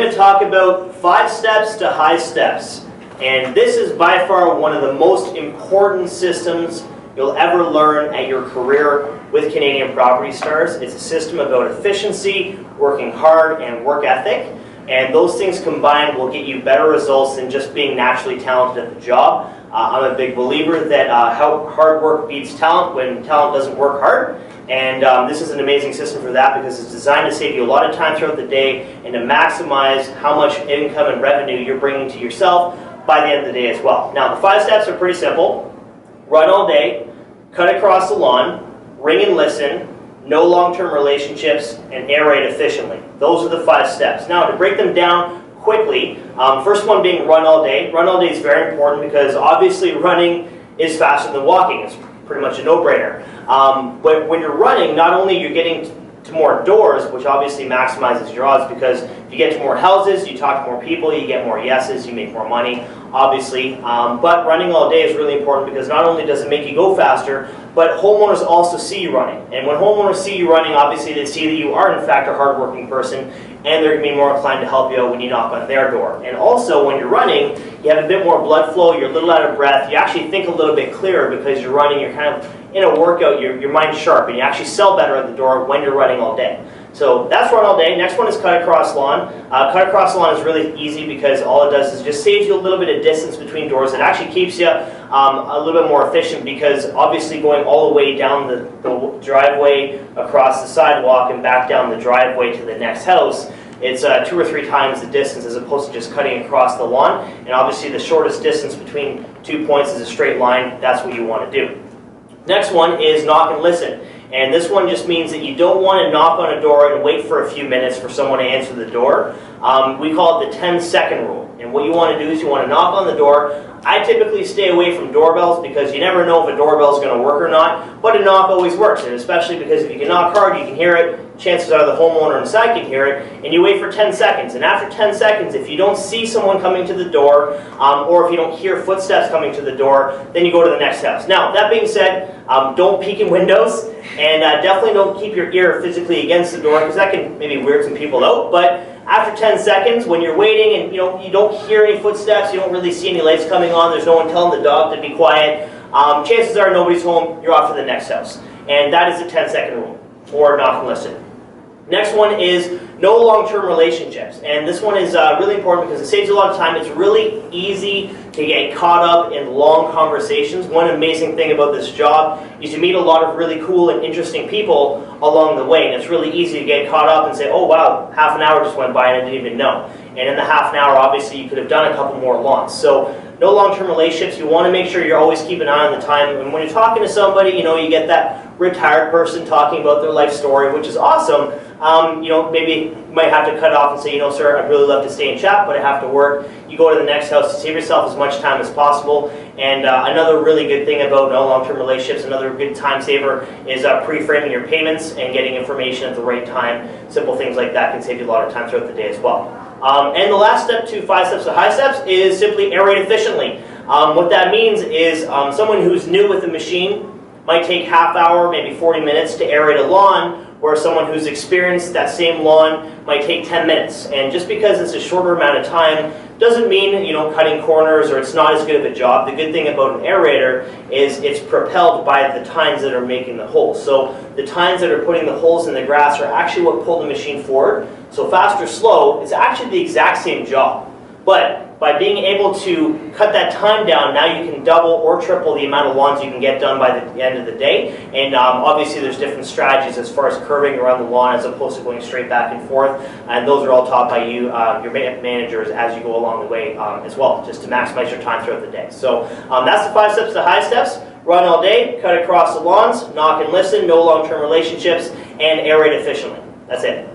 going to talk about 5 steps to high steps. And this is by far one of the most important systems you'll ever learn at your career with Canadian Property Stars. It's a system about efficiency, working hard, and work ethic. And those things combined will get you better results than just being naturally talented at the job. I'm a big believer that hard work beats talent when talent doesn't work hard. And this is an amazing system for that because it's designed to save you a lot of time throughout the day and to maximize how much income and revenue you're bringing to yourself by the end of the day as well. Now, the 5 steps are pretty simple. Run all day, cut across the lawn, ring and listen, no long-term relationships, and aerate efficiently. Those are the 5 steps. Now, to break them down quickly, first one being run all day. Run all day is very important because obviously running is faster than walking. It's pretty much a no-brainer. But when you're running, not only you're getting to more doors, which obviously maximizes your odds because if you get to more houses, you talk to more people, you get more yeses, you make more money, obviously. But running all day is really important because not only does it make you go faster, but homeowners also see you running. And when homeowners see you running, obviously they see that you are in fact a hardworking person, and they're going to be more inclined to help you out when you knock on their door. And also, when you're running, you have a bit more blood flow, you're a little out of breath, you actually think a little bit clearer because you're running, you're kind of in a workout, your mind's sharp, and you actually sell better at the door when you're running all day. So that's run all day. Next one is cut across lawn. Cut across lawn is really easy because all it does is just saves you a little bit of distance between doors. It actually keeps you a little bit more efficient because obviously going all the way down the driveway, across the sidewalk, and back down the driveway to the next house, it's 2 or 3 times the distance as opposed to just cutting across the lawn. And obviously the shortest distance between 2 points is a straight line. That's what you want to do. Next one is knock and listen. And this one just means that you don't want to knock on a door and wait for a few minutes for someone to answer the door. We call it the 10-second rule. And what you want to do is you want to knock on the door. I typically stay away from doorbells because you never know if a doorbell is going to work or not, but a knock always works, and especially because if you can knock hard, you can hear it. Chances are the homeowner inside can hear it, and you wait for 10 seconds. And after 10 seconds, if you don't see someone coming to the door, or if you don't hear footsteps coming to the door, then you go to the next house. Now, that being said, don't peek in windows, and definitely don't keep your ear physically against the door because that can maybe weird some people out. But after 10 seconds, when you're waiting and you don't hear any footsteps, you don't really see any lights coming on, there's no one telling the dog to be quiet, chances are nobody's home, you're off to the next house. And that is the 10-second rule, or knock and listen. Next one is no long-term relationships. And this one is really important because it saves you a lot of time. It's really easy to get caught up in long conversations. One amazing thing about this job is you meet a lot of really cool and interesting people along the way. And it's really easy to get caught up and say, oh wow, half an hour just went by and I didn't even know. And in the half an hour, obviously, you could have done a couple more lawns. So no long-term relationships. You want to make sure you're always keeping an eye on the time. And when you're talking to somebody, you get that retired person talking about their life story, which is awesome. Maybe you might have to cut off and say, sir, I'd really love to stay and chat, but I have to work. You go to the next house to save yourself as much time as possible. And another really good thing about no long-term relationships, another good time saver, is pre-framing your payments and getting information at the right time. Simple things like that can save you a lot of time throughout the day as well. And the last step to 5 steps to high steps is simply aerate efficiently. What that means is someone who's new with the machine might take half hour, maybe 40 minutes to aerate a lawn, where someone who's experienced that same lawn might take 10 minutes. And just because it's a shorter amount of time doesn't mean, cutting corners or it's not as good of a job. The good thing about an aerator is it's propelled by the tines that are making the holes. So the tines that are putting the holes in the grass are actually what pull the machine forward. So fast or slow, it's actually the exact same job. But by being able to cut that time down, now you can double or triple the amount of lawns you can get done by the end of the day. And obviously there's different strategies as far as curving around the lawn as opposed to going straight back and forth. And those are all taught by you, your managers, as you go along the way as well, just to maximize your time throughout the day. So that's the 5 steps to high steps. Run all day, cut across the lawns, knock and listen, no long-term relationships, and aerate efficiently. That's it.